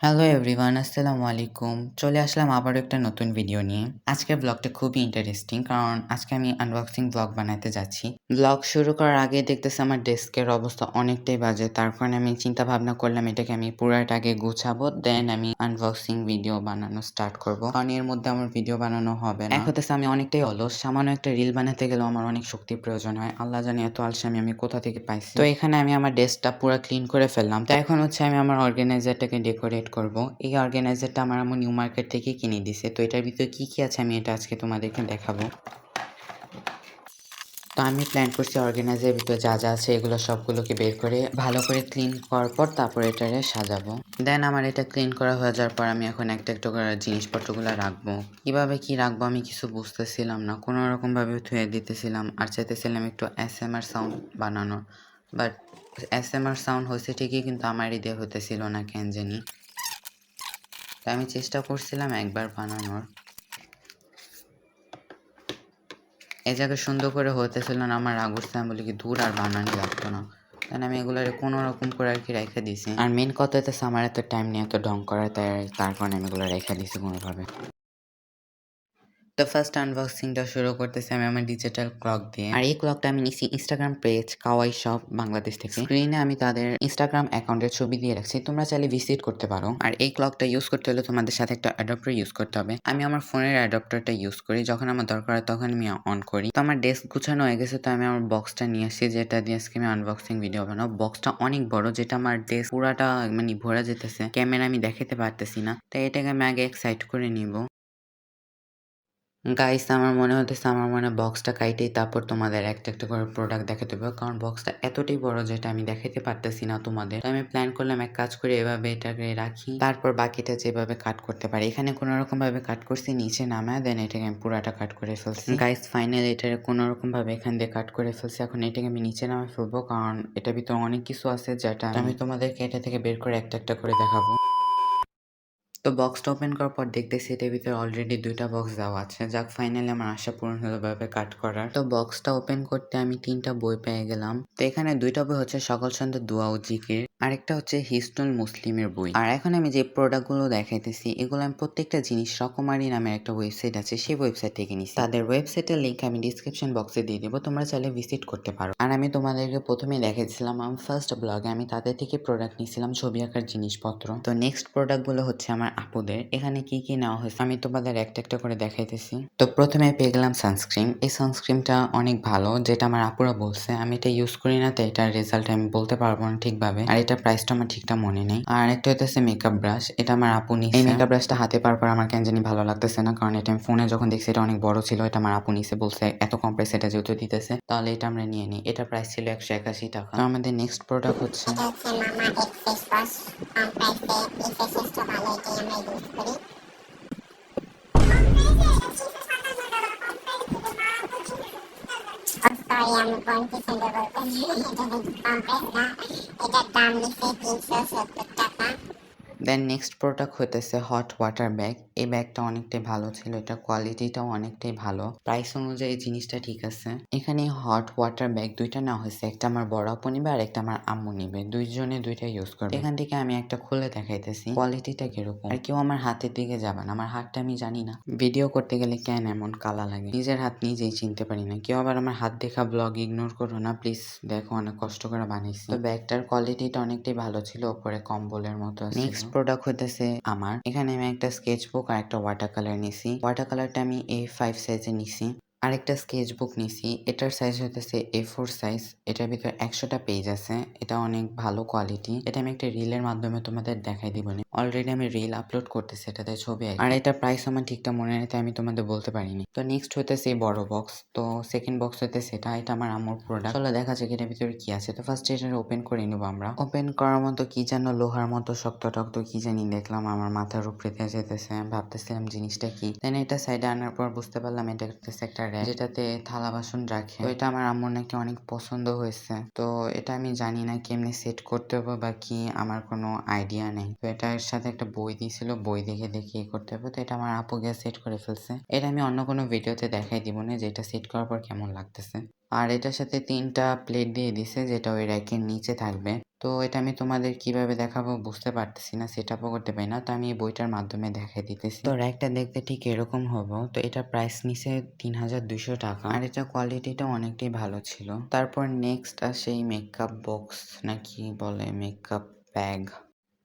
Hello everyone, আসসালামু আলাইকুম। চলে আসলাম আবারও একটা নতুন ভিডিও নিয়ে। আজকের ব্লগটা খুবই ইন্টারেস্টিং কারণ আজকে আমি আনবক্সিং ব্লগ বানাতে যাচ্ছি। ব্লগ শুরু করার আগে দেখতেছি আমার ডেস্কের অবস্থা অনেকটাই বাজে। তার কারণে আমি চিন্তা ভাবনা করলাম এটাকে আমি পুরাটা আগে গুছাবো, দেন আমি আনবক্সিং ভিডিও বানানো স্টার্ট করব। কারণ এর মধ্যে আমার ভিডিও বানানো হবে না। এক হতেছে আমি অনেকটাই অলস। সামান্য একটা রিল বানাতে গেলেও আমার অনেক শক্তির প্রয়োজন হয়। আল্লাহ জানে এত আলসেমি আমি কোথা থেকে পাইছি। তো এখানে আমি আমার ডেস্কটা পুরো ক্লিন করে ফেললাম। তো এখন হচ্ছে আমি আমার অর্গানাইজারটাকে ডেকোরেট করব। এই অর্গানাইজারটা আমার আম্মু নিউ মার্কেট থেকে কিনে দিছে। তো এটার ভিতরে কি আছে আমি এটা আজকে তোমাদেরকে দেখাবো। তো আমি প্ল্যান করছি অর্গানাইজারের ভিতরে যা আছে এগুলো সবগুলোকে বের করে ভালো করে ক্লিন করার পর তারপর এটারে সাজাবো। দেন আমার এটা ক্লিন করা হয়ে যাওয়ার পর আমি এখন একটা একটা করে জিনিসপত্রগুলো রাখবো। কিভাবে কি রাখবো আমি কিছু বুঝতেছিলাম না, কোনো রকম ভাবে থুয়ে দিতেছিলাম আর চাইতেছিলাম একটু এসএমআর সাউন্ড বানানোর, বাট এসএমআর সাউন্ড হয়েছে ঠিকই কিন্তু আমার দিয়ে হতেছিল না কেন জানি। তো আমি চেষ্টা করছিলাম একবার বানানোর, এই জায়গায় সুন্দর করে হতেছিল না, আমার রাগ উঠছে। আমি বলি কি দূর আর বানানি লাগতো না, তাই আমি এগুলার কোনো রকম করে আর কি রেখে দিছি। আর মেন কথা হইতেছে আমার এত টাইম নিয়ে এত ঢং করার, তার কারণে আমি এগুলো রেখে দিছি কোনোভাবে। তো ফার্স্ট আনবক্সিংটা শুরু করতেছি আমি আমার ডিজিটাল ক্লক দিয়ে। আর এই ক্লকটা আমি নিছি Instagram page kawaii shop Bangladesh থেকে। স্ক্রিনে আমি তাদের ইনস্টাগ্রাম অ্যাকাউন্টের ছবি দিয়ে রাখছি, তোমরা চাইলে ভিজিট করতে পারো। আর এই ক্লকটা ইউজ করতে হলে তোমাদের সাথে একটা অ্যাডাপ্টার ইউজ করতে হবে। আমি আমার ফোনের অ্যাডাপ্টারটা ইউজ করি, যখন আমার দরকার হয় তখন আমি অন করি। তো আমার ডেস্ক গুছানো হয়ে গেছে, তো আমি আমার বক্সটা নিয়ে আসছি যেটা দিয়ে আজকে আমি আনবক্সিং ভিডিও বানাবো। বক্সটা অনেক বড়, যেটা আমার ডেস্ক পুরাটা মানে ভরা যেতেছে, ক্যামেরা আমি দেখাতে পারতেছি না। তাই এটাকে আমি আগে এক সাইড করে নিব। গাইস আমার মনে হতেছে আমার মনে বক্সটা কাইটেই তারপর তোমাদের একটা একটা করে প্রোডাক্ট দেখাতে হবে, কারণ বক্সটা এতটাই বড় যেটা আমি দেখাতে পারতেছি না তোমাদের। তো আমি প্ল্যান করলাম এক কাজ করে এভাবে এটাকে রাখি, তারপর বাকিটা যেভাবে কাট করতে পারি। এখানে কোনো রকম ভাবে কাট করছি, নিচে নামায় দেন এটাকে আমি পুরাটা কাট করে ফেলছি। গাইস ফাইনালি এটাকে কোনো রকম ভাবে এখান দিয়ে কাট করে ফেলছি। এখন এটাকে আমি নিচে নামায় ফেলবো, কারণ এটার ভিতরে অনেক কিছু আছে যেটা আমি তোমাদেরকে এটা থেকে বের করে একটা একটা করে দেখাবো। তো বক্সটা ওপেন করার পর দেখতেছি এটার ভিতরে অলরেডি ২টা বক্স দেওয়া আছে। যাক ফাইনালি আমার আশা পূরণ হলো ভাবে কাট করার। তো বক্সটা ওপেন করতে আমি ৩টা বই পেয়ে গেলাম। তো এখানে ২টা বই হচ্ছে সকাল সন্ধ্যা দোয়া ও জিকির, আরেকটা হচ্ছে হিস্টন মুসলিমের বই। আর এখন আমি যে প্রোডাক্টগুলো দেখাইতেছি এগুলো আমি প্রত্যেকটা জিনিস রকমারি নামের একটা ওয়েবসাইট আছে, সেই ওয়েবসাইট থেকে নিছি। তাদের ওয়েবসাইটের লিঙ্ক আমি ডিসক্রিপশন বক্সে দিয়ে দেবো, তোমরা চাইলে ভিজিট করতে পারো। আর আমি তোমাদেরকে প্রথমেই দেখাইছিলাম আমার ফার্স্ট ব্লগে আমি তাদের থেকে প্রোডাক্ট নিয়েছিলাম, ছবি আঁকার জিনিসপত্র। তো নেক্সট প্রোডাক্টগুলো হচ্ছে আমার আপুদের। এখানে কি কি নেওয়া হয়েছে আমি তোমাদের একটা একটা করে দেখাইতেছি। তো প্রথমে পেয়ে গেলাম সানস্ক্রিন। এই সানস্ক্রিনটা অনেক ভালো, যেটা আমার আপুরা বলছে। আমি এটা ইউজ করি না, তাই এটার রেজাল্ট আমি বলতে পারবো না ঠিকভাবে। আর এটার প্রাইসটা আমার ঠিকঠাক মনে নেই। আর একটা হইতেছে মেকআপ ব্রাশ, এটা আমার আপু নিছে। এই মেকআপ ব্রাশটা হাতে পাওয়ার পর আমার কেন জানি ভালো লাগতেছে না, কারণ এটা আমি ফোনে যখন দেখছি এটা অনেক বড় ছিল। এটা আমার আপু নিছে, বলছে এত কম প্রাইসে এটা যেহেতু দিতেছে তাহলে এটা আমরা নিয়ে নিই। এটা প্রাইস ছিল ১৮১ টাকা। তো আমাদের নেক্সট প্রোডাক্ট হচ্ছে মামা এক্স ফেস ওয়াশ। প্রাইসে এই ফেস ওয়াশটা ভালো, এটাই আমরা ইউজ করি। সরি আমি কনফিউশন বলতেছি, এটা কিন্তু কম প্রাইস না, এটার দাম নিচ্ছে ৩৭০ টাকা। দেন নেক্সট প্রোডাক্ট হইতেছে হট ওয়াটার ব্যাগ। এই ব্যাগটা অনেকটাই ভালো ছিল, এটার কোয়ালিটিটাও অনেকটাই ভালো, প্রাইস অনুযায়ী জিনিসটা ঠিক আছে। এখানে হট ওয়াটার ব্যাগ দুইটা নেওয়া হয়েছে, একটা আমার বড় আপু নিবে আর একটা আমার আম্মু নিবে, দুইজনে দুইটা ইউজ করবে। এখান থেকে আমি একটা খুলে দেখাইতেছি কোয়ালিটিটা কিরকম। আর কেউ আমার হাতের দিকে যাবে না, আমার হাতটা আমি জানি না ভিডিও করতে গেলে কেন এমন কালা লাগে, নিজের হাত নিজেই চিনতে পারি না। কেউ আবার আমার হাত দেখা ব্লগ ইগনোর করো না প্লিজ, দেখো অনেক কষ্ট করে বানিয়েছি। তো ব্যাগটার কোয়ালিটিটা অনেকটাই ভালো ছিল, উপরে কম্বলের মতো। নেক্সট প্রোডাক্ট হইতেছে আমার, এখানে আমি একটা স্কেচ বুক আর একটা ওয়াটার কালার নিছি। ওয়াটার কালারটা আমি A5 সাইজে নিছি। আরেকটা স্কেচ বুক নিছি, এটার সাইজ হইতেছে A4 সাইজ। এটার ভিতরে ১০০টা পেজ আছে, এটা অনেক ভালো কোয়ালিটি। এটা আমি একটা রিলের মাধ্যমে তোমাদের দেখাই দিব। অলরেডি আমি রিল আপলোড করতেছি, এটাতে ছবি আর এটা প্রাইস আমার ঠিকঠাক মনে নেই, তাই আমি তোমাদের বলতে পারিনি। তো নেক্সট হইতেছে এই বড় বক্স। তো সেকেন্ড বক্স হইতেছে এটা আমার আম্মুর প্রোডাক্ট। চলো দেখা যাক এটার ভিতরে কি আছে। তো ফার্স্ট এটা ওপেন করে নিব আমরা। ওপেন করার মতো কি যেন লোহার মতো শক্ত টক্ত কি জানি দেখলাম, আমার মাথার উপরে দিয়ে যেতেছে। ভাবতেছিলাম জিনিসটা কি, দেন এটা সাইডে আনার পর বুঝতে পারলাম এটা হচ্ছে একটা র্যাক, যেটাতে থালা বাসন রাখে। তো এটা আমার আম্মুর নাকি অনেক পছন্দ হয়েছে। তো এটা আমি জানি না কেমনে সেট করতে হবে বা কি, আমার কোনো আইডিয়া নেই। তো এটার সাথে একটা বই দিয়েছিল, বই দেখে দেখে করতে হবে। তো এটা আমার আপু গিয়ে সেট করে ফেলছে। এটা আমি অন্য কোনো ভিডিওতে দেখাই দিব না যে এটা সেট করার পর কেমন লাগতেছে। আর এটার সাথে ৩ টা প্লেট দিয়ে দিছে যেটা ওই র‍্যাকের নিচে থাকবে। তো এটা আমি তোমাদের কিভাবে দেখাবো বুঝতে পারতেছি না, সেটআপও করতে পারি না। তো আমি এই বইটার মাধ্যমে দেখাই দিতেছি। তো র‍্যাকটা দেখতে ঠিক এরকম হবো। তো এটার প্রাইস নিছে ৳৩,২০০ আর এটার কোয়ালিটিটা অনেকটাই ভালো ছিল। তারপর নেক্সট আসে এই মেকআপ বক্স নাকি বলে মেকআপ ব্যাগ।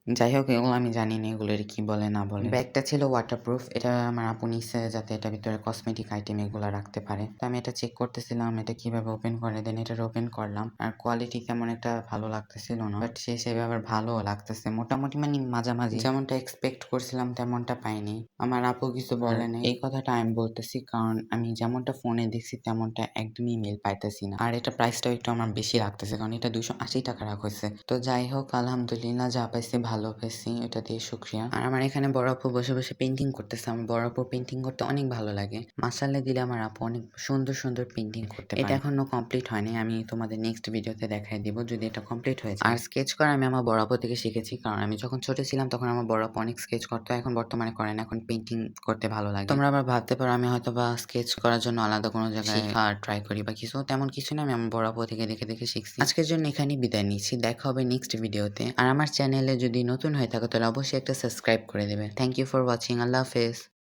যাই হোক এগুলো আমি জানি না এগুলোর কি বলে না বলে। ব্যাগটা ছিল ওয়াটারপ্রুফ। এটা আমার আপু নিছে যাতে এটার ভিতরে কসমেটিক আইটেম এগুলা রাখতে পারে। তো আমি এটা চেক করতেছিলাম এটা কিভাবে ওপেন করে। দেন এটার ওপেন করলাম। আর কোয়ালিটি তেমন একটা ভালো লাগতেছিল না। বাট সেই হিসেবে আবার ভালোও লাগতেছে। মোটামুটি মানে মাঝামাঝি। যেমনটা এক্সপেক্ট করছিলাম তেমনটা পাইনি। আমার আপু কিছু বলে নাই। এই কথাটা আমি বলতেছি কারণ আমি যেমনটা ফোনে দেখছি তেমনটা একদমই মিল পাইতেছি না। আর এটা প্রাইসটাও একটু আমার বেশি লাগতেছে কারণ এটা ৳280 রাখা হইছে। তো যাই হোক আলহামদুলিল্লাহ যা পাইছি ভালো পাইছি। এটা দিয়ে শুকরিয়া। আর আমার এখানে বড় আপু বসে, বসে পেইন্টিং করতেছে। আমার বড় আপুর পেইন্টিং করতে অনেক ভালো লাগে। মাশাআল্লাহ দিলে আমার আপু অনেক সুন্দর, সুন্দর পেইন্টিং করতে পারে। এটা এখনো কমপ্লিট হয়নি। আমি তোমাদের নেক্সট ভিডিওতে দেখাই দিব যদি এটা কমপ্লিট হয়ে যায়। আর স্কেচ করা আমি আমার বড় আপু থেকে শিখেছি। কারণ আমি যখন ছোট ছিলাম তখন আমার বড় আপু অনেক স্কেচ করতো। এখন বর্তমানে করে না। এখন পেইন্টিং করতে ভালো লাগে। তোমরা আবার ভাবতে পারো আমি হয়তোবা স্কেচ করার জন্য আলাদা কোনো জায়গায় শিখা ট্রাই করি বা কিছু। তেমন কিছু না। আমি আমার বড় আপু থেকে দেখে, দেখে শিখছি। আজকের জন্য এখানেই বিদায় নিচ্ছি। দেখা হবে নেক্সট ভিডিওতে। আর আমার চ্যানেলে যদি নতুন হয়ে থাকো তাহলে অবশ্যই একটা সাবস্ক্রাইব করে দেবে। Thank you for watching. আল্লাহ হাফেজ।